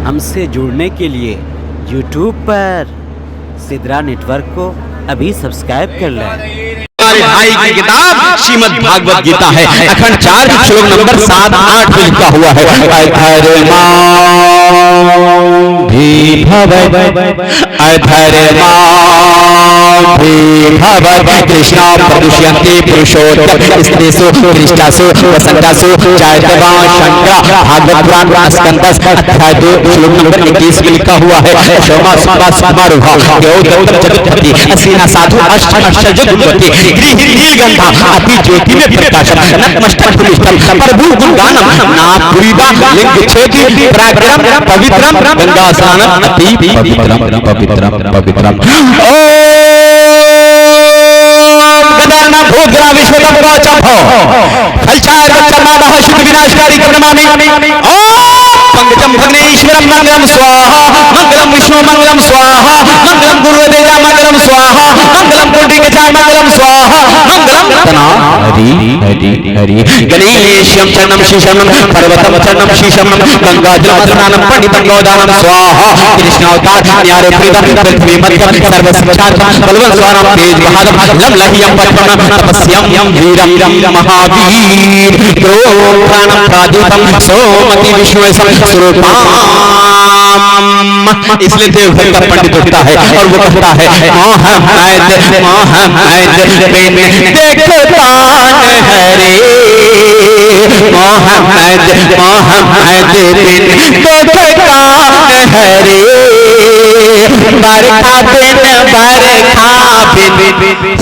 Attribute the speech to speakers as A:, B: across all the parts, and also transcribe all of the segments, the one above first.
A: ہم سے جڑنے کے لیے یوٹیوب پر سدرا نیٹورک کو ابھی سبسکرائب کر لیں۔
B: بھائی کی کتاب شریمد بھاگوت گیتا ہے، اکھنڈ 4 شلوک نمبر 7-8 میں لکھا ہوا ہے، کرشنا پردشینتی پروشوتم استریسو کرشتاسو وسنتاسو چائتوان شنکرا بھاگوت پران اسکندس ادھیائے 2 شلوک نمبر 21 میں لکھا ہوا ہے، شوما سمبا سماروہا دیو گوتم جگتپتی اسینا سادھو اشتر گنوتی گریہ گندھا اپی جیتی میں پرکاشم نتمشتر پرشتم پربھو گنگانم نا پوریبا لنگ چھیتی پراکرم پویترم گنگا سانم اتی پویترم پویترم پویترم گدارنا بھوگرا وشوتم واچم ہو پھلچار بچم ماہ شکر وناشکاری کرنمامی پنکجم بھگنے ایشورم منگلم سواہا منگلم وشنو منگلم سواہا منگلم گرو دیجا منگلم سواہا منگلم پنڈی گجا منگلم سواہا منگلم تنا ہری ہری ہری گنیشیم چرنم شیشم پروتم چرنم شیشم گنگا جل اسنانم پنڈتم گودانم سواہا کرشنا اوتار نیارے پریدم پرتھوی مدھم سرو سچارم بلون سوارم تیج بہادم لم لہیم پتپم تپسیم ویرم مہاویر کرو پرانم پراجیتم سومتی وشنو سروپام، اس لئے دیو گھر کا پنڈت ہوتا ہے اور وہ کہتا ہے محمد محمد بن دیکھتان ہرے محمد محمد بن دیکھتان ہرے برکھا بن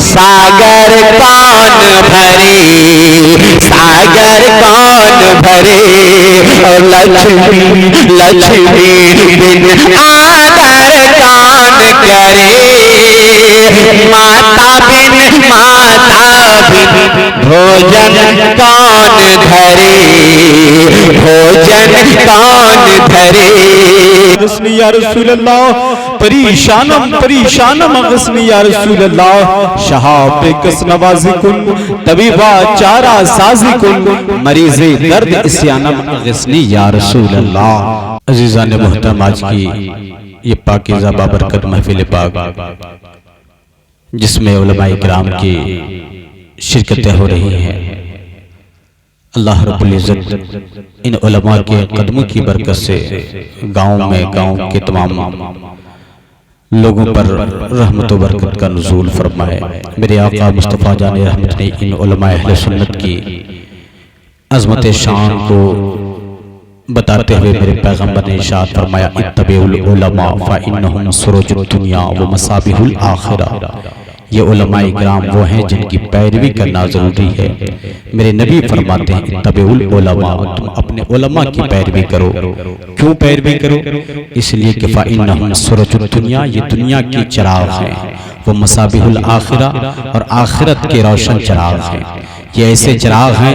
B: ساگر کون بھرے ساگر کون بھرے اور لکشمی لکشمی بن آدر کون کرے ماتا بن بھوجن کون دھرے بھوجن کون دھرے
C: اغثنی یا رسول اللہ پریشانم پریشانم اغثنی یا رسول اللہ شہاب کس نوازی کن طبیبہ چارہ سازی کن مریض درد اسیانم اغثنی یا رسول اللہ۔ عزیزان محترم، آج کی یہ پاکیزہ بابرکت محفل پاک جس میں علماء کرام کی شرکتیں ہو رہی ہیں، اللہ رب العزت ان علماء کے قدموں کی برکت سے گاؤں میں گاؤں کے تمام لوگوں پر رحمت و برکت کا نزول فرمائے۔ میرے آقا مصطفیٰ جان رحمت نے ان علماء اہل سنت کی عظمت شان کو بتاتے ہوئے میرے پیغمبر نے ارشاد فرمایا اتبعوا العلماء فإنہم سروج الدنیا ومصابیح الآخرہ۔ یہ علماء کرام وہ ہیں جن کی پیروی کرنا ضروری ہے۔ میرے نبی فرماتے ہیں اتبعوا العلماء، تم اپنے علماء کی پیروی کرو۔ کیوں پیروی کرو؟ اس لیے کہ فإنہم سروج الدنیا، یہ دنیا کی چراغ ہیں، وہ مصابیح الآخرہ اور آخرت کے روشن چراغ ہیں۔ یہ ایسے چراغ ہیں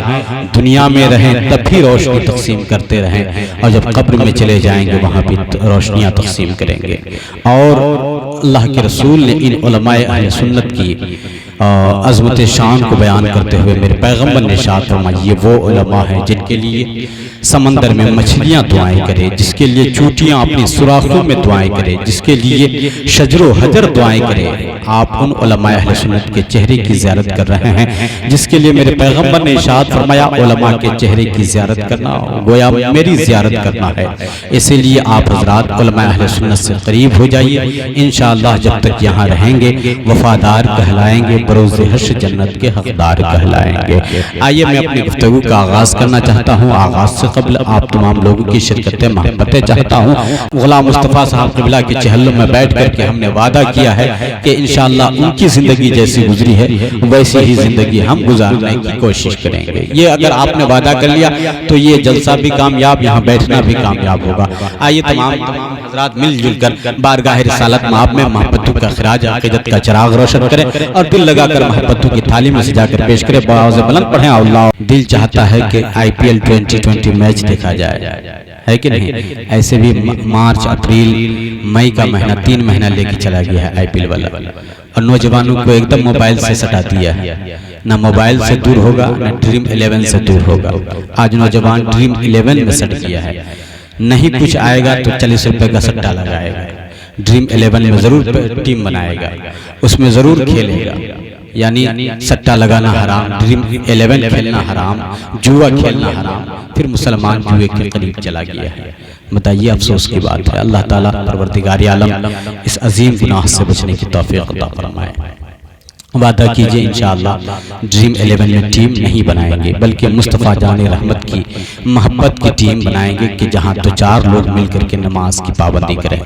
C: دنیا میں رہیں تب بھی روشنی تقسیم کرتے رہیں، اور جب قبر میں چلے جائیں گے وہاں بھی روشنیاں تقسیم کریں گے۔ اور اللہ کے رسول نے ان علماء اہل سنت کی عظمت شان کو بیان کرتے ہوئے میرے پیغمبر نے ارشاد فرمایا یہ وہ علماء ہیں جن کے لیے سمندر میں مچھلیاں دعائیں کرے، جس کے لیے چوٹیاں اپنی سوراخوں میں دعائیں کرے، جس کے لیے شجر و حجر دعائیں کرے۔ آپ ان علماء اہل سنت کے چہرے کی زیارت کر رہے ہیں جس کے لیے میرے پیغمبر نے ارشاد فرمایا علماء کے چہرے کی زیارت کرنا گویا میری زیارت کرنا ہے۔ اسی لیے آپ حضرات علماء اہل سنت سے قریب ہو جائیے، انشاءاللہ جب تک یہاں رہیں گے وفادار کہلائیں گے، بروز حشر جنت کے حقدار کہلائیں گے۔ آئیے میں اپنی گفتگو کا آغاز کرنا چاہتا ہوں۔ آغاز سے قبل آپ تمام لوگوں کی شرکتیں محبتیں چاہتا ہوں۔ غلام مصطفیٰ صاحب قبلہ کے چہلوں میں بیٹھ کر کے ہم نے وعدہ کیا ہے کہ انشاءاللہ ان کی زندگی جیسی گزری ہے ویسی ہی زندگی ہم گزارنے کی کوشش کریں گے۔ یہ اگر آپ نے وعدہ کر لیا تو یہ جلسہ بھی کامیاب، یہاں بیٹھنا بھی کامیاب ہوگا۔ آئیے تمام حضرات مل جل کر بارگاہ رسالت مآب میں محبتوں کا خراج عقیدت کا چراغ روشن کریں اور دل لگا کر محبتوں کی تھالی میں سجا کر پیش کریں۔ بآواز بلند پڑھیں اللہ۔ دل چاہتا ہے کہ IPL 2020 میچ دیکھا جائے، ہے کہ نہیں؟ ایسے بھی مارچ اپریل مئی کا مہینہ 3 مہینہ لے کے چلا گیا ہے IPL والا، اور نوجوانوں کو ایک دم موبائل سے سٹا دیا ہے۔ نہ موبائل سے دور ہوگا نہ ڈریم 11 سے دور ہوگا۔ آج نوجوان ڈریم 11 میں سٹ گیا ہے۔ نہیں کچھ آئے گا تو 40 روپے کا سٹا لگائے گا، ڈریم 11 میں ضرور ٹیم بنائے گا، اس میں ضرور کھیلے گا۔ یعنی سٹا لگانا حرام، ڈریم 11 کھیلنا حرام، جوا کھیلنا حرام، پھر مسلمان جوئے کے قریب چلا گیا ہے۔ بتائیے افسوس کی بات ہے۔ اللہ تعالیٰ پروردگار عالم اس عظیم گناہ سے بچنے کی توفیق عطا فرمائے۔ وعدہ کیجئے انشاءاللہ ڈریم 11 میں ٹیم نہیں بنائیں گے، بلکہ مصطفیٰ جان رحمت کی محبت کی ٹیم بنائیں گے کہ جہاں دو چار لوگ مل کر کے نماز کی پابندی کریں،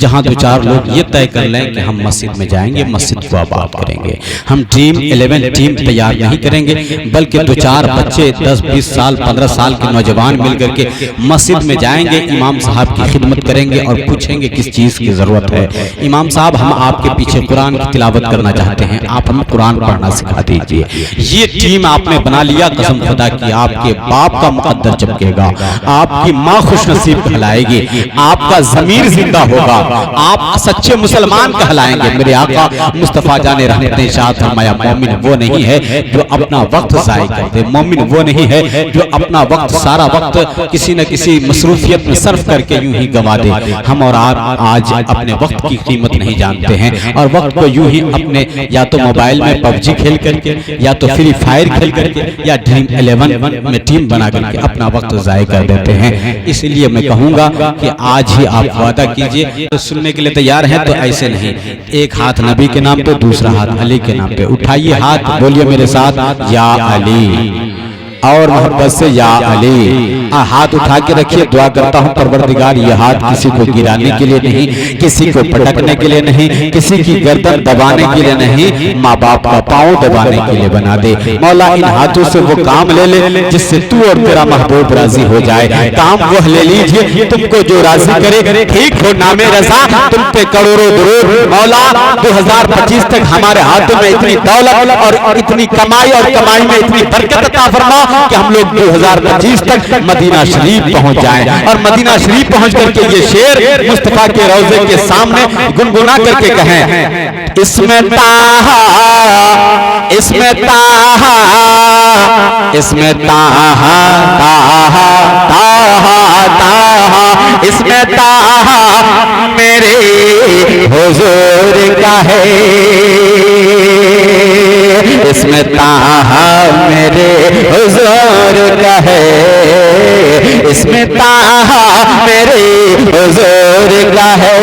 C: جہاں دو چار لوگ یہ طے کر لیں کہ ہم مسجد میں جائیں گے، مسجد کو آباد کریں گے۔ ہم ڈریم 11 ٹیم تیار نہیں کریں گے، بلکہ دو چار بچے 10 20 سال 15 سال کے نوجوان مل کر کے مسجد میں جائیں گے، امام صاحب کی خدمت کریں گے اور پوچھیں گے کس چیز کی ضرورت ہے۔ امام صاحب ہم آپ کے پیچھے قرآن کی تلاوت کرنا چاہتے ہیں، آپ ہم قرآن پڑھنا سکھا دیجئے۔ یہ ٹیم آپ نے بنا لیا، قسم خدا کی آپ کے باپ کا مقدر چمکے گا، آپ کی ماں خوش نصیب کہلائے گی، آپ کا ضمیر زندہ ہوگا، آپ سچے مسلمان کہلائیں گے۔ میرے آقا مصطفیٰ جان رحمت نے ارشاد فرمایا مومن وہ نہیں ہے جو اپنا وقت ضائع کر دے، مومن وہ نہیں ہے جو اپنا وقت سارا وقت کسی نہ کسی مصروفیت میں صرف کر کے یوں ہی گوا دے۔ ہم اور آپ آج اپنے وقت کی قیمت نہیں جانتے ہیں اور وقت کو یوں ہی اپنے یا تو موبائل میں PUBG کھیل کر کے یا تو فری فائر کھیل کر کے یا ڈریم 11 میں ٹیم بنا کر کے اپنا وقت ضائع کر دیتے ہیں۔ اس لیے میں کہوں گا کہ آج ہی آپ وعدہ کیجئے، تو سننے کے لیے تیار ہیں تو ایسے نہیں، ایک ہاتھ نبی کے نام پہ، دوسرا ہاتھ علی کے نام پہ، اٹھائیے ہاتھ، بولیے میرے ساتھ یا علی، اور محبت سے یا علی۔ ہاتھ اٹھا کے رکھیے، دعا کرتا ہوں پروردگار یہ ہاتھ کسی کو گرانے کے لیے نہیں، کسی کو پٹکنے کے لیے نہیں، کسی کی گردن دبانے کے لیے نہیں، ماں باپ کا پاؤں دبانے کے لیے بنا دے۔ مولا ان ہاتھوں سے وہ کام لے لے جس سے تو اور تیرا محبوب راضی ہو جائے، کام وہ لے لیجئے تم کو جو راضی کرے، ٹھیک ہو نام رضا تم پہ کروڑوں درود۔ مولا 2025 تک ہمارے ہاتھوں میں اتنی دولت اور اتنی کمائی اور کمائی میں اتنی برکت عطا فرما کہ ہم لوگ 2025 تک مدینہ شریف پہنچ جائیں، اور مدینہ شریف پہنچ کر کے یہ شعر مصطفیٰ کے روضے کے سامنے گنگنا کر کے کہیں، اس میں تاہا، اس میں تاہا، اس میں تاہا، تاہا، تاہا، تاہا، اس میں تاہا میرے حضور کا ہے، اس میں تاہا میرے حضور کا ہے، اس میں تاہا میرے حضور کا ہے۔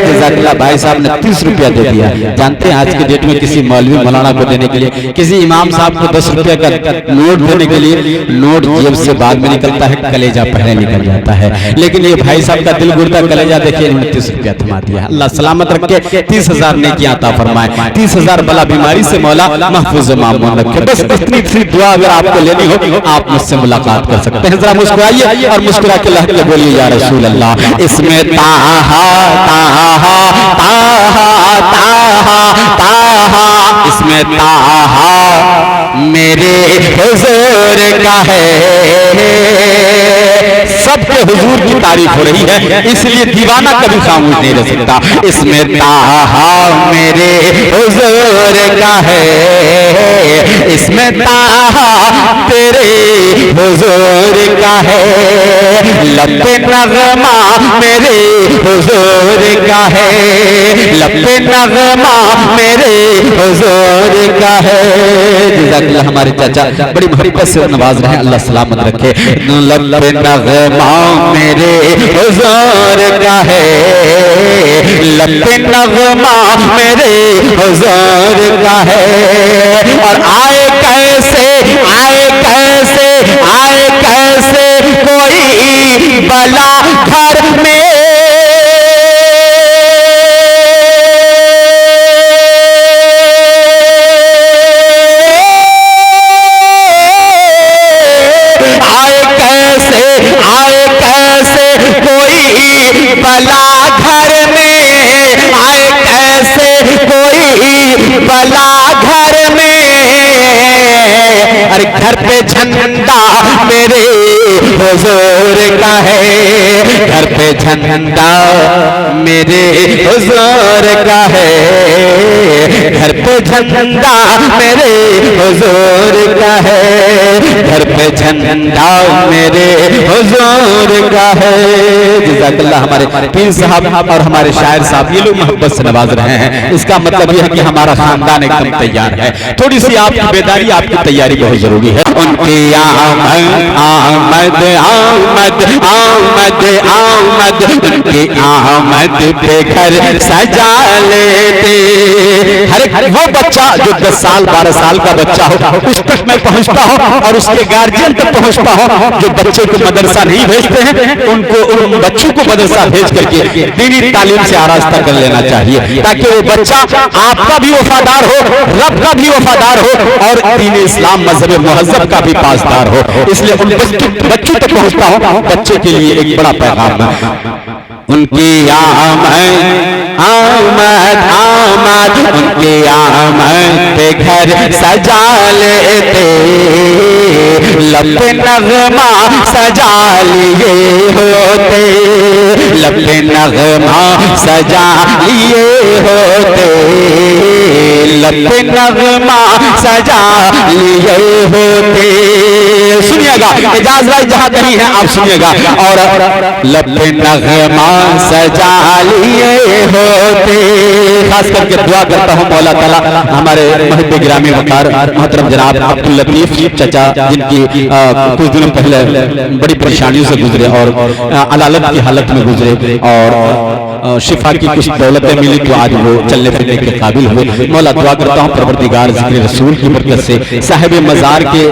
C: جزاک اللہ بھائی صاحب نے 30 روپیہ دے دیا۔ جانتے ہیں آج کے ڈیٹ میں کسی مولوی مولانا کو دینے کے لیے، کسی امام صاحب کو 10 روپیہ کا نوٹ دینے کے لیے نوٹ جیب سے بعد میں نکلتا ہے، کلیجہ پہلے نکل جاتا ہے، لیکن یہ بھائی صاحب کا دل گرتا کلیجہ دیکھیں، انہوں نے 30 روپیہ تھما دیا۔ اللہ سلامت رکھے، 30,000 نیکیاں عطا فرمائے، 30,000 بلا بیماری سے مولا محفوظ معمون رکھے۔ بس اتنی سی دعا اگر آپ کو لینی ہو آپ مجھ سے ملاقات کر سکتے ہیں۔ ذرا مسکرائیے اور مسکرا کے لہجے میں بولیے یا رسول اللہ، اس میں تاہا، تاہا، تاہا، تاہا، تاہا، اس میں تاہا میرے حضور کا ہے۔ سب کے حضور کی تعریف ہو رہی ہے، اس لیے دیوانہ کبھی خاموش نہیں رہ سکتا۔ اس میں تاہا میرے حضور کا ہے، اس میں تاہا تیرے حضور کا ہے، لب نغمہ میرے حضور کا ہے، لب نغمہ میرے حضور کا ہے۔ جزاک اللہ ہمارے چاچا بڑی محبت سے نواز رہے ہیں، اللہ سلامت رکھے۔ لب نغمہ میرے حضور کا ہے، لب نغمہ میرے حضور کا ہے، اور آئے کیسے، آئے کیسے، آئے کیسے کوئی بلا گھر میں، آئے کیسے، آئے کیسے کوئی بلا گھر میں، آئے کیسے کوئی بلا گھر میں، ارے گھر پہ جھنڈا میرے
B: حضور کا ہے گھر پہ جھنڈا میرے حضور کا ہے گھر پہ جھنڈا میرے حضور کا ہے گھر پہ جھنڈا میرے حضور کا ہے جزاک اللہ ہمارے پیر صاحب اور ہمارے شاعر صاحب یہ لوگ محبت سے نواز رہے ہیں اس کا مطلب یہ ہے کہ ہمارا خاندان ایک دم تیار ہے تھوڑی سی آپ کی بیداری آپ کی تیاری بہت ضروری ہے ان کی آمد آمد آمد آمد آمد ان کی آمد پہ گھر سجا لیتے ہر وہ بچہ جو 10 سال 12 سال کا بچہ ہو اس تک میں پہنچتا ہوں اور اس کے گارجین تک پہنچتا ہوں جو بچے کو مدرسہ نہیں بھیجتے ہیں ان کو ان بچوں کو مدرسہ بھیج کر کے دینی تعلیم سے آراستہ کر لینا چاہیے تاکہ وہ بچہ آپ کا بھی وفادار ہو رب کا بھی وفادار ہو اور دین اسلام مذہب مہذب کا بھی پاسدار ہو اس لیے ان بچوں تک پہنچتا ہوں بچے کے لیے ایک بڑا پیغام ہے ان کی آمد آمد آمد ان کی آمد پہ گھر سجا لیتے لب نغمہ سجا لیے ہوتے لب نغمہ سجا لیے ہوتے لب نغمہ سجا لیے ہوتے سنیے گا اجاز بھائی جہاں کہیں ہیں آپ سنیے گا اور لب نغمہ سجا لیے ہوتے خاص کر کے دعا کرتا ہوں مولا تعالیٰ ہمارے محب گرامی وقار محترم جناب عبداللطیف چچا جن کی کچھ دنوں پہلے بڑی پریشانیوں سے گزرے اور علالت کی حالت میں گزرے اور شفا کی کچھ دولتیں ملی تو آج وہ چلنے پھرنے کے قابل ہوئے مولا دعا کرتا ہوں پروردگار ذکر رسول کی برکت سے صاحب مزار کے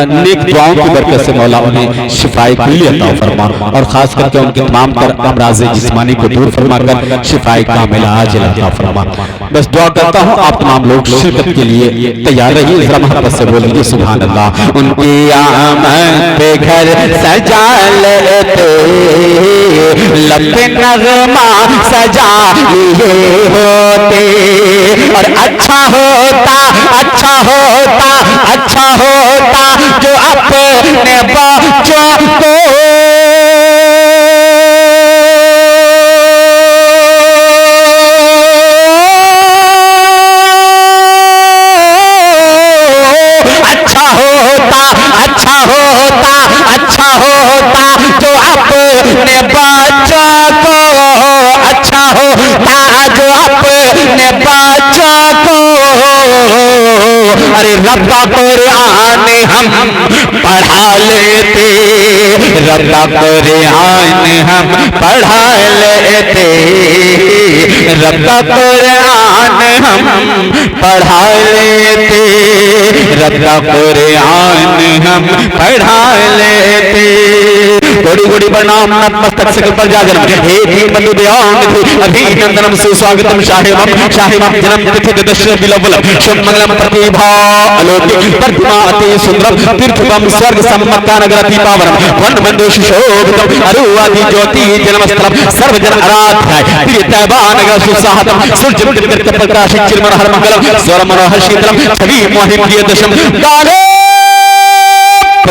B: نیک دعاؤں کی برکت سے مولا انہیں شفائے کلی عطا فرما اور خاص کر کے ان کے تمام تر امراض جسمانی کو دور فرما کر شفائے کاملہ عاجلہ عطا فرما بس دعا کرتا ہوں آپ تمام لوگ شرکت کے لیے تیار رہیے ذرا محبت سے بولیے سبحان اللہ ان کی آمد پہ گھر سجا لیتے لب نغمہ سجا لیے ہوتے اور اچھا ہوتا اچھا ہوتا اچھا ہوتا جو اپنے بچوں کو اچھا ہوتا اچھا ہوتا جو اپنے بچوں کو اچھا ہوتا جو اپنے بچوں کو ارے رب کا قرآن ہم پڑھا لیتے رب کا قرآن ہم پڑھا لیتے رب کا قرآن ہم پڑھا لیتے رب کا قرآن ہم پڑھا لیتے گوڑی گوڑی برنام نتمستک سکل پر جا جنم ہے دین بندو دیان تھی ابھی نندنم سے سواگتم شاہمم جنم تتھے دشر بلولم شم منگلم پرتیبھا الوکی پرتیما اتی سندرم تیرتھپم سورگ سمکان اگرتی پاورم ون بندو ششوبتم اروادی جوتی جنمسترم سرو جن ارات ہے تیری تیبان اگر سوساہتم سرجم ترکت پرکاشک چرمن ہر منگلم سورمنو ہرشیدرم سبھی موہم کیے دشم دانے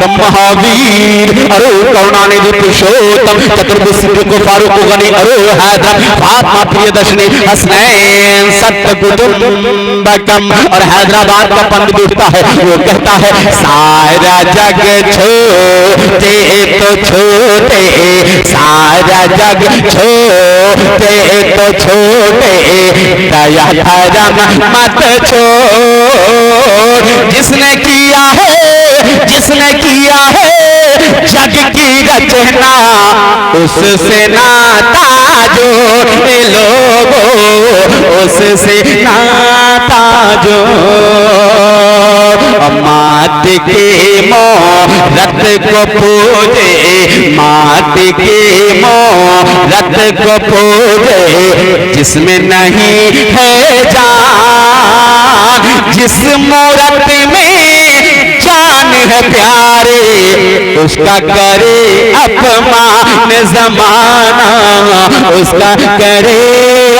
B: مہاویر ارو کرونانی دی پروشوتم چتربی صدیق کو فاروق غنی ارو حیدر فاطمہ پریدشنی حسنین ست کٹمبکم اور حیدرآباد کا پند بیٹھتا ہے وہ کہتا ہے سارا جگ چھوٹے تو چھوٹے سارا جگ چھوٹے تو چھوٹے دیا دھرم مت چھوڑ جس نے کیا ہے جگ کی رچنا اس سے ناتا جوڑ لوگوں اس سے ناتا جوڑ مات کے مورت کو پوجے مات کے مورت کو پوجے جس میں نہیں ہے جان جس مورت میں جان ہے پیارے اس کا کرے اپمان زمانہ اس کا کرے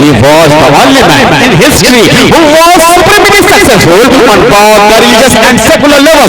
B: he was the only man in history who was supremely successful on both the religious and secular level।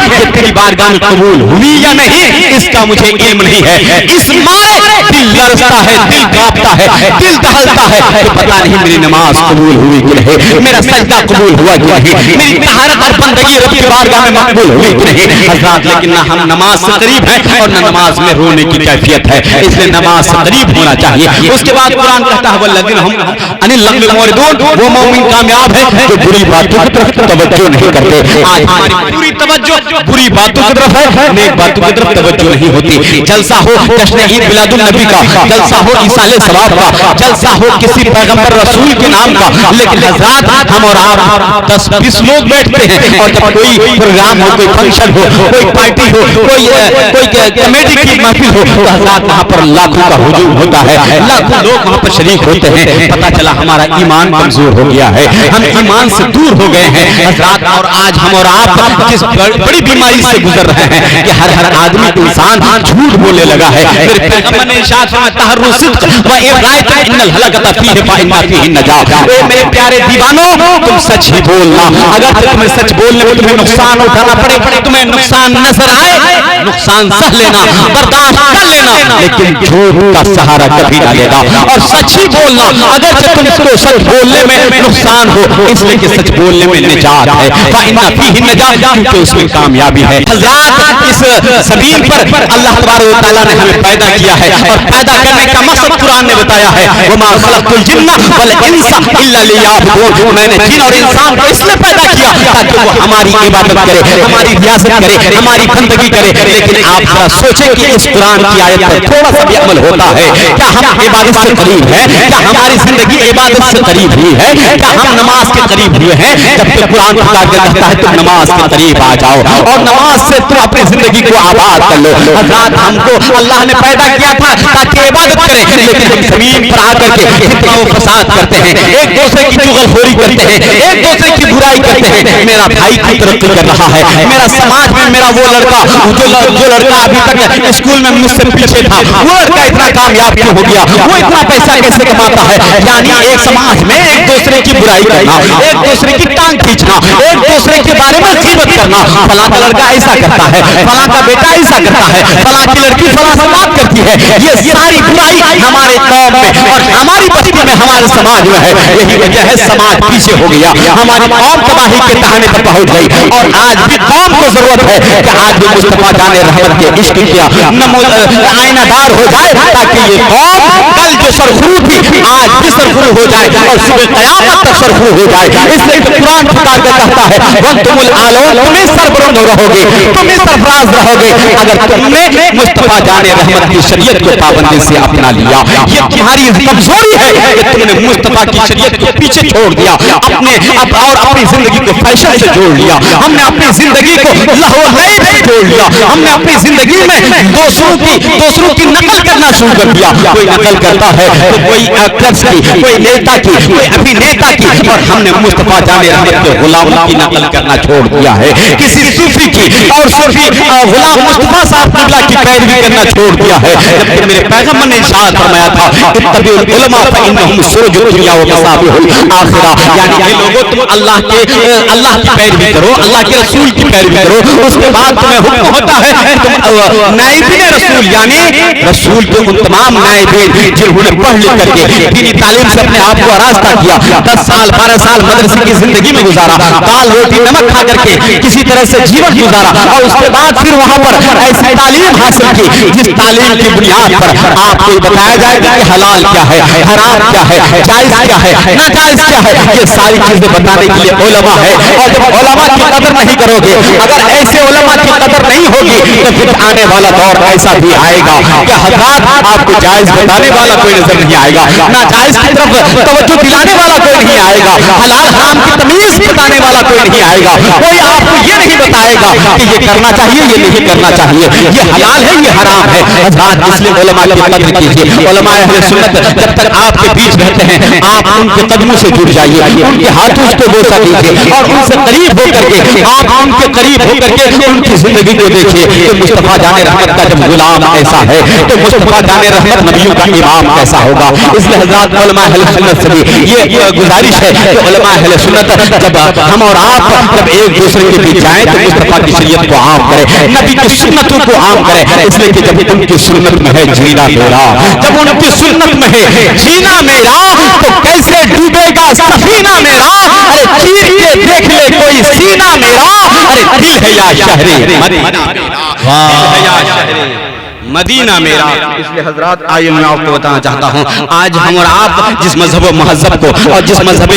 B: کہ تیری بارگاہ میں قبول ہوئی یا نہیں اس کا مجھے علم نہیں ہے، اس مارے دل لرزتا ہے، دل کانپتا ہے، دل دہلتا ہے کہ پتہ نہیں میری نماز قبول ہوئی کہ نہیں، میرا سجدہ قبول ہوا کہ نہیں، میری طہارت اور بندگی رب کی بارگاہ میں مقبول ہوئی کہ نہیں۔ حضرات لیکن نہ ہم نماز سے قریب ہیں اور نہ نماز میں رونے کی کیفیت ہے، اس لیے نماز سے قریب ہونا چاہیے۔ اس کے بعد قرآن کہتا ہے والذین هم عن اللغو معرضون، وہ مومن کامیاب ہے جو بری باتوں کی طرف توجہ نہیں کرتے۔ آج ہماری پوری توجہ بری باتوں کی طرف ہے، نیک باتوں کی طرف توجہ نہیں ہوتی۔ جلسہ ہو جشن عید میلاد النبی کا، جلسہ ہو ایصال ثواب کا، جلسہ ہو کسی پیغمبر رسول کے نام کا، لیکن حضرات ہم اور آپ 10-20 لوگ بیٹھتے ہیں اور جب کوئی پروگرام ہو، کوئی فنکشن ہو، کوئی پارٹی ہو، کوئی کمیٹی کی محفل ہو تو حضرات وہاں پر لاکھوں کا ہجوم ہوتا ہے، لاکھوں لوگ وہاں پر شریک ہوتے ہیں، پتہ چلا ہمارا ایمان کمزور ہو گیا ہے، ہم ایمان سے دور ہو گئے ہیں حضرات۔ اور آج ہم اور آپ جس بڑی بیماری سے گزر رہے ہیں کہ ہر آدمی انسان جھوٹ بولنے لگا ہے۔ میرے پیغمبر نے ارشاد فرمایا تحروا صدق و ان رأیتم ان الحلقۃ فیہ فإن فیہ النجاۃ، اے میرے پیارے دیوانو تم سچ ہی بولنا، اگر تمہیں سچ بولنے میں تمہیں نقصان اٹھانا پڑے، تمہیں نقصان نظر آئے، نقصان سہ لینا، برداشت کر لینا، لیکن جھوٹ کا سہارا کبھی نہ لینا، اور سچ ہی بولنا اگرچہ تم کو سچ بولنے میں نقصان ہو، اس لیے کہ سچ بولنے میں نجات ہے، فإن فیہ النجاۃ، کیونکہ اس میں کامیابی ہے۔ حضرات اس زمین پر اللہ تبارک و تعالیٰ نے ہمیں پیدا کیا ہے اور پیدا کرنے کا مقصد قرآن نے بتایا ہے وما خلقت الجن والانس الا لیعبدون، میں نے جن اور انسان کو اس لیے پیدا کیا تاکہ وہ ہماری عبادت کرے، ہماری ریاست کرے، ہماری بندگی کرے۔ لیکن آپ ذرا سوچیں کہ اس قرآن کی آیت پر تھوڑا سا بھی عمل ہوتا ہے کیا؟ ہم عبادت سے قریب ہیں کیا؟ ہماری زندگی عبادت سے قریب ہوئی ہے کیا؟ ہم نماز کے قریب ہوئے ہیں؟ جب کہ قرآن پکار کے کہتا ہے تم نماز کے قریب آ جاؤ اور نماز سے تم اپنی زندگی کو آباد کر لو۔ حضرات ہم کو اللہ نے پیدا کیا تھا تاکہ عبادت کریں، لیکن ہم زمین پر آ کر کے فتنہ و فساد کرتے ہیں، ایک دوسرے کی چغلخوری کرتے ہیں، ایک دوسرے کی برائی کرتے ہیں۔ میرا بھائی کی ترقی کر رہا ہے، میرا سماج میں میرا وہ لڑکا جو لڑکا ابھی تک اسکول میں مجھ سے پیچھے تھا وہ لڑکا اتنا کامیاب کیوں ہو گیا، وہ اتنا پیسہ کیسے کماتا ہے؟ یعنی ایک سماج میں ایک دوسرے کی برائی کرنا، ایک دوسرے کی ٹانگ کھینچنا، ایک دوسرے کے بارے میں غیبت کرنا، فلاں کا لڑکا ایسا کرتا ہے، فلاں کا بیٹا ایسا کرتا ہے، فلاں کی لڑکی فلاں سے بات کرتی ہے، یہ ساری برائی ہمارے قوم میں اور ہماری بستی میں ہمارے سماج میں ہے۔ یہی وجہ ہے سماج پیچھے ہو گیا، ہماری قوم تباہی کے تہانے پر پہنچ گئی، اور آج بھی قوم کو ضرورت ہے کہ آج بھی مصطفیٰ جان رحمت کے عشق کیا آئینہ دار ہو جائے تاکہ یہ قوم کل جو سرخرو تھی آج بھی سرخرو ہو جائے اور صبح قیامت تک سرخرو ہو جائے۔ اس لیے تو قرآن پکار کے کہتا ہے وَأَنْتُمُ الْأَعْلَوْنَ، تمہیں سربلند رہو گے، تمہیں سرفراز رہو گے اگر تم نے مصطفیٰ جان رحمت کی شریعت کو پابندی سے اپنا لیا۔ یہ تمہاری کمزوری ہے کہ تم نے مصطفیٰ کی شریعت کو پیچھے چھوڑ دیا اور اپنی زندگی کو فیشن سے جوڑ لیا، ہم نے اپنی زندگی کو لہو لعب سے جوڑ لیا، ہم نے اپنی زندگی میں دوسروں کی نقل کرنا شروع کر دیا۔ کوئی نقل کرتا ہے تو کوئی ایکٹرس کی، کوئی نیتا کی، کوئی ابھینیتا کی، اور ہم نے مصطفیٰ جان رحمت کے غلاموں کی نقل کرنا چھوڑ دیا ہے، کسی صوفی کی اور صوفی غلام مصطفیٰ صاحب قبلہ کی پیروی کرنا چھوڑ دیا ہے، جبکہ میرے پیغمبر نے ارشاد فرمایا تھا اتبعوا العلماء فإنهم سرج الدنيا ومصابيح الآخرة، یعنی یہ لوگوں تم اللہ کی پیروی کرو، اللہ کے رسول کی پیروی کرو، اس کے بعد تمہیں حکم ہوتا ہے تم نائبین رسول یعنی رسول کے ان تمام نائبین جنہوں نے پڑھ لکھ کر کے دینی تعلیم سے اپنے آپ کو آراستہ کیا، 10 سال 12 سال مدرسے کی زندگی میں گزارا، دال روٹی نمک کھا کر کے کسی طرح سے جیون گزارا، اور اس کے بعد پھر وہاں پر ایسی تعلیم حاصل کی جس تعلیم کی بنیاد پر آپ کو بتایا جائے گا کہ حلال کیا ہے، حرام کیا ہے، جائز کیا ہے، ناجائز کیا ہے، یہ ساری چیزیں بتانے کے لیے علماء ہے۔ اور جب علماء کی قدر نہیں کرو گے، اگر ایسے علماء کی قدر نہیں ہوگی تو پھر آنے والا دور ایسا بھی آئے گا کہ حضرات آپ کو جائز بتانے والا کوئی نظر نہیں آئے گا، ناجائز کی طرف توجہ دلانے والا کوئی نہیں آئے گا، حلال حرام کی تمیز بتانے والا کوئی نہیں آئے گا، کوئی آپ کو یہ نہیں بتائے گا کہ یہ کرنا چاہیے یہ نہیں کرنا چاہیے، یہ حلال ہے یہ حرام ہے۔ حضرات اس لیے علماء کی قدر کیجیے، علماء اہل سنت جب تک آپ کے بیچ رہتے ہیں آپ ان کے قدموں سے جڑ جائیے، ان کے ہاتھوں کو بوسہ دیجیے اور ان سے قریب ہو کر کے آپ ان کے قریب ہو کر کے ان کی زندگی کو دیکھیے کہ مصطفیٰ جان رحمت کا جب غلام ایسا ہے تو مصطفیٰ جان رحمت نبیوں کا امام کیسا ہوگا۔ اس لیے حضرات علماء اہل سنت سے بھی یہ گزارش ہے کہ علماء اہل سنت جب ہم اور آپ جب ایک دوسرے کے بھی جائیں تو مصطفیٰ کی شریعت کو عام کرے, نبی کی سنتوں کو عام کرے, اس لیے کہ جب ان کی سنت میں ہے جینا میرا, جب ان کی سنت میں ہے جینا میرا, تو کیسے ڈوبے گا سفینہ میرا, ارے چیر کے دیکھ لے کوئی سینہ میرا, ارے دل ہے یا شہر مدینہ میرا, دل ہے یا شہر مدینہ میرا. اس لیے حضرات آئیے میں آپ کو بتانا چاہتا ہوں, آج ہم اور آپ جس مذہب و مہذب کو اور جس مذہب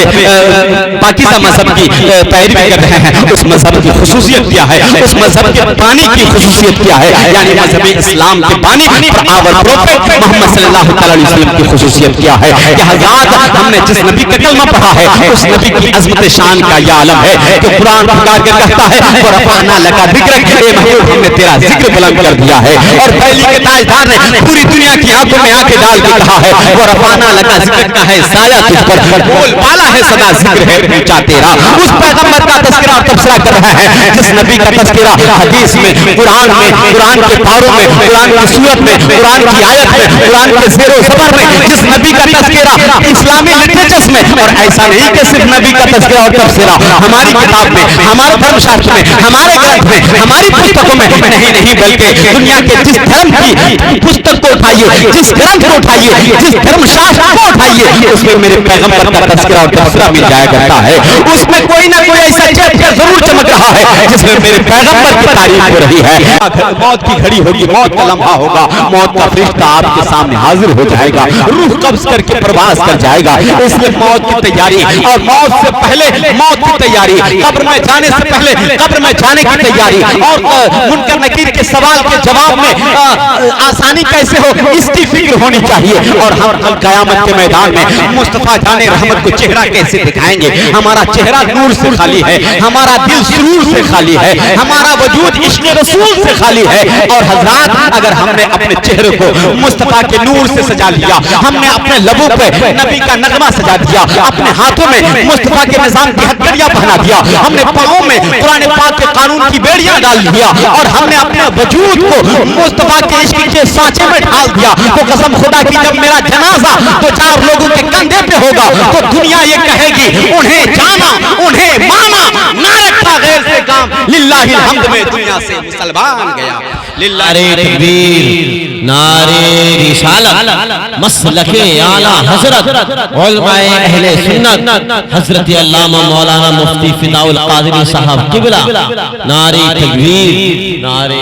B: پاکیزہ مذہب کی پیروی کر رہے ہیں, اس مذہب کی خصوصیت کیا ہے, اس مذہب کے پانی کی خصوصیت کیا ہے, یعنی مذہب اسلام کے پانی پر آور پروفیٹ محمد صلی اللہ علیہ وسلم کی خصوصیت کیا ہے. کہ حضرات ہم نے جس نبی کا کلمہ پڑھا ہے, اس نبی کی عظمت شان کا یہ عالم ہے کہ قرآن پکار کے کہتا ہے ورفعنا لک ذکرک, اے محبوب ہم نے تیرا ذکر بلند کر دیا ہے. اور پہلی کے تاجدار نے پوری دنیا کی آنکھوں میں آنکھیں ڈال کے کہا ہے ورفعنا لک ذکرک کا ہے سایہ تجھ پر, بول بالا ہے سدا ذکر ہے اونچا تیرا. اس پیغمبر کا تذکرہ اور تبصرہ کر رہا ہے جس نبی کا تذکرہ حدیث میں, قرآن میں, قرآن کے پاروں میں, قرآن کی سورت میں, قرآن کی آیت میں, قرآن کے زیر و زبر میں, جس نبی کا تذکرہ اسلامی لٹریچرز میں. اور ایسا نہیں کہ صرف نبی کا تذکرہ اور تبصرہ ہماری کتاب میں, ہمارے دھرم شاستر میں, ہمارے گرنتھ میں, ہماری پستکوں میں نہیں بلکہ دنیا کے جس دھرم کی پستک کو اٹھائیے, جس گرنتھ کو اٹھائیے, جس دھرم شاستر کو اٹھائیے, اس میں میرے پیغمبر کا تذکرہ اور تبصرہ مل جایا کرتا ہے. اس میں کوئی نہ کوئی ایسا چیز ضرور چمک رہا ہے جس میں میرے پیغمبر کی تعریف ہو رہی ہے. موت کی گھڑی ہوگی, موت کا لمحہ ہوگا, موت کا فرشتہ آپ کے سامنے حاضر ہو جائے گا, روح قبض کر کے پرواز کر جائے گا. اس لیے موت کی تیاری اور موت سے پہلے موت کی تیاری, قبر میں جانے سے پہلے قبر میں جانے کی تیاری, اور منکر نکیر کے سوال کے جواب میں آسانی کیسے ہو اس کی فکر ہونی چاہیے. اور ہم کل قیامت کے میدان میں مصطفیٰ جان رحمت کو چہرہ کیسے دکھائیں گے. ہمارا چہرہ نور سے خالی ہے, ہمارا دل سرور سے خالی ہے, ہمارا وجود عشق رسول سے خالی ہے. اور حضرات اگر ہم نے اپنے چہرے کو مصطفیٰ کے نور سے سجا لیا, ہم نے اپنے لبوں پہ نبی کا نغمہ سجا دیا, اپنے ہاتھوں میں مصطفیٰ کے نظام کی ہتھکڑیاں پہنا دیا, ہم نے پاؤں میں قرآن پاک کے قانون کی بیڑیاں ڈال دیا, اور ہم نے اپنے وجود کو مصطفیٰ کے عشق کے سانچے میں ڈال دیا, تو قسم خدا کی جب میرا جنازہ تو 4 لوگوں کے کندھے پہ ہوگا تو دنیا یہ کہے گی انہیں جانا, انہیں مانا, نہ رکھا غیر سے کام, للہ الحمد میں دنیا سے مسلمان گیا.
D: نعرے تکبیر, نعرے رسالت, مسلک اعلیٰ حضرت علماء اہل سنت حضرت علامہ مولانا مفتی فداء القادری صاحب قبلہ, نعرے تکبیر, نعرے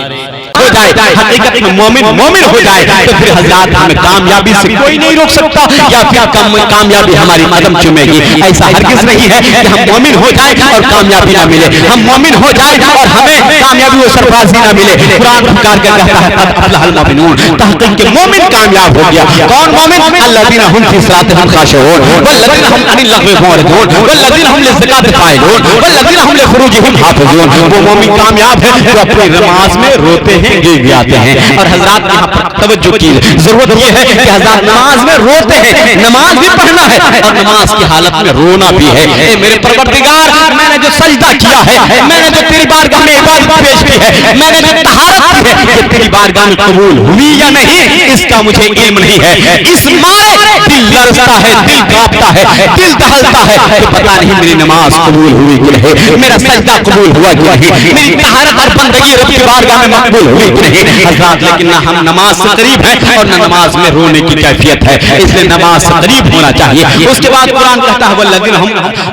B: ہو جائے, حقیقت میں مومن ہو جائے تو پھر حضرات ہمیں کامیابی سے کوئی نہیں روک سکتا, یا پھر کامیابی ہماری قدم چومے گی. ایسا ہرگز نہیں ہے کہ ہم مومن ہو جائے اور کامیابی نہ ملے, ہم مومن ہو جائے اور ہمیں کامیابی و سرفرازی نہ ملے. قرآن پکار کے کہتا ہے قد افلح المؤمنون, تحقیق کہ مومن کامیاب ہو گیا. کون مومن؟ الذین هم فی صلاتہم خاشعون والذین هم عن اللغو معرضون والذین هم للزکاۃ فاعلون والذین هم لفروجہم حافظون. وہ مومن کامیاب ہے جو اپنی نماز میں روتے ہیں, بھی آتے ہیں. اور حضرات یہاں پر توجہ کی ضرورت یہ ہے کہ حضرات نماز میں روتے ہیں, نماز بھی پڑھنا ہے اور نماز کی حالت میں رونا بھی ہے. اے میرے پروردگار, میں نے جو سجدہ کیا ہے, میں نے جو تیری بارگاہ میں عبادت پیش کی ہے, میں نے جو طہارت کی ہے, یہ تیری بارگاہ میں قبول ہوئی یا نہیں اس کا مجھے علم نہیں ہے. اس مارے دل لرزتا ہے, دل کانپتا ہے, دل دہلتا ہے کہ پتہ نہیں میری نماز قبول ہوئی کہ نہیں, میرا سجدہ قبول ہوا کہ نہیں, میری طہارت اور بندگی رب کی بارگاہ میں مقبول ہوئی کہ نہیں. حضرات لیکن نہ ہم نماز سے قریب ہیں اور نہ نماز میں رونے کی کیفیت ہے, اس لیے نماز سے قریب ہونا چاہیے. اس کے بعد قرآن کہتا ہے والذین هم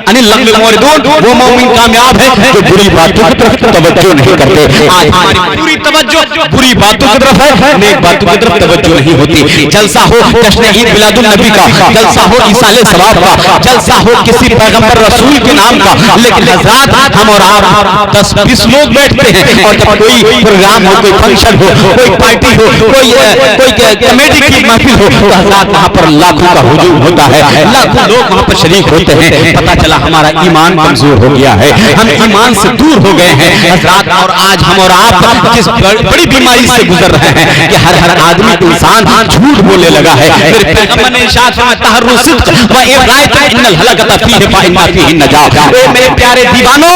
B: عن اللغو معرضون, وہ مومن کامیاب ہے جو بری باتوں کی طرف توجہ نہیں کرتے. آج ہماری پوری توجہ بری باتوں کی طرف ہے, نیک باتوں کی طرف توجہ نہیں ہوتی. جلسہ ہو جشن عید میلاد النبی کا, جلسہ ہو ایصال ثواب کا, جلسہ ہو کسی پیغمبر رسول کے نام کا, لیکن حضرات ہم اور آپ 10-20 لوگ بیٹھتے ہیں اور جب کوئی پروگرام ہو, کوئی فنکشن ہو, کوئی پارٹی ہو, کوئی کمیٹی کی محفل ہو, تو حضرات وہاں پر لاکھوں کا ہجوم ہوتا ہے, لاکھوں لوگ وہاں پر شریک ہوتے ہیں. پتہ چلا ہمارا ایمان کمزور ہو گیا ہے, ہم ایمان سے دور ہو گئے ہیں حضرات. اور آج ہم اور آپ جس بڑی بیماری سے گزر رہے ہیں کہ ہر آدمی انسان جھوٹ بولنے لگا ہے. میرے پیغمبر نے ارشاد فرمایا تحروا الصدق و ابراء ان الحلقۃ فیہ فإن فیہ النجاۃ. اے میرے پیارے دیوانوں,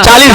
B: 40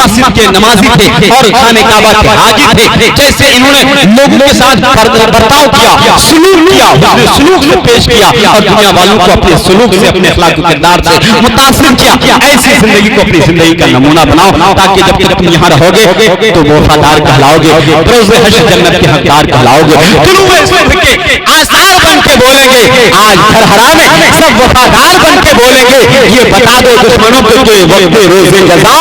B: مسجد کے نمازی تھے اور خانہ کعبہ کے حاجی تھے, جیسے انہوں نے لوگوں کے ساتھ برتاؤ کیا, سلوک کیا, سلوک سے پیش کیا اور دنیا والوں کو اپنے سلوک سے, اپنے اخلاق و کردار سے متاثر کیا. ایسی زندگی کو اپنی زندگی کا نمونہ بناؤ تاکہ جب تک تم یہاں رہو گے تو وفادار کہلاؤ گے, روز حشر جنت کے حقدار کہلاؤ گے. طلوع صبح کے آثار بن کے بولیں گے, آج گھر حرام ہے, سب وفادار بن کے بولیں گے. یہ بتا دو دشمنوں کو کہ وقت روز جزا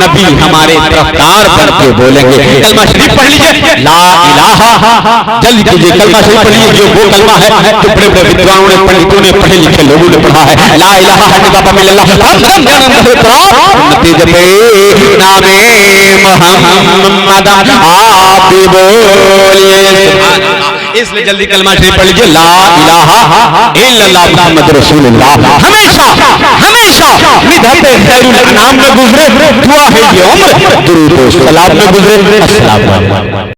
B: نبی ہمارے طرفدار بن کے بولیں گے. کلمہ شریف پڑھ لیجئے, لا الہ, جلدی کیجئے کلمہ شریف پڑھ لیجئے, جو وہ کلمہ ہے جو بڑے بڑے ودوانوں نے, پنڈتوں نے, پڑھے لکھے لوگوں نے پڑھا ہے. لا الہ الا اللہ ہم سب جانم نتیجے پہ نام محمد آپ بولیے. اس لئے جلدی کلمہ شریف پڑھ لیجئے, لا الہ الا اللہ محمد رسول اللہ. ہمیشہ مدحت خیر الانام میں گزرے, دعا ہے یہ عمر درود و سلام میں گزرے. السلام علیکم.